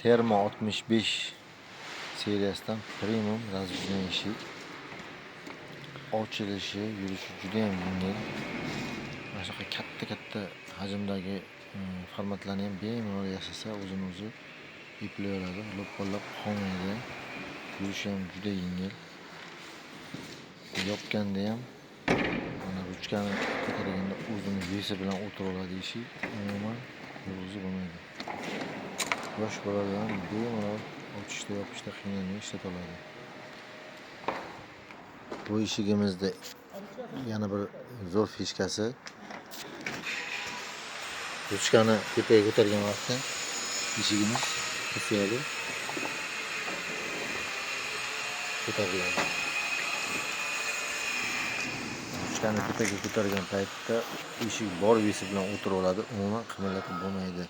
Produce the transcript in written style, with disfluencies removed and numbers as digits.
Termo 65 seriyasidan premium razdvojniy eshik. Ochilishi, yurishi juda ham yengil. Mana shunaqa katta hajmdagi formatlarni ham bemalol yasasa o'zini o'zi eplayveradi, lo'ppollab qolmaydi. Yurishi ham juda yengil. Yopganda ham mana ruchkani ko'targanda o'zini vesi bilan o'tiraveradi eshik. Umuman yurg'izib bo'lmaydi. Yosh bolalar ham bemalol ochishda, yopishda qiynalmay ishlata oladi. Bu eshigimizda yana bir zo'r fishkasi, ruchkani tepaga ko'targan vaqtda eshigimiz qisiyadi, ko'tariladi. Ruchkani tepaga ko'targan paytda eshik bor vesi bilan o'tiraveradi, umuman qimirlatib bo'lmaydi.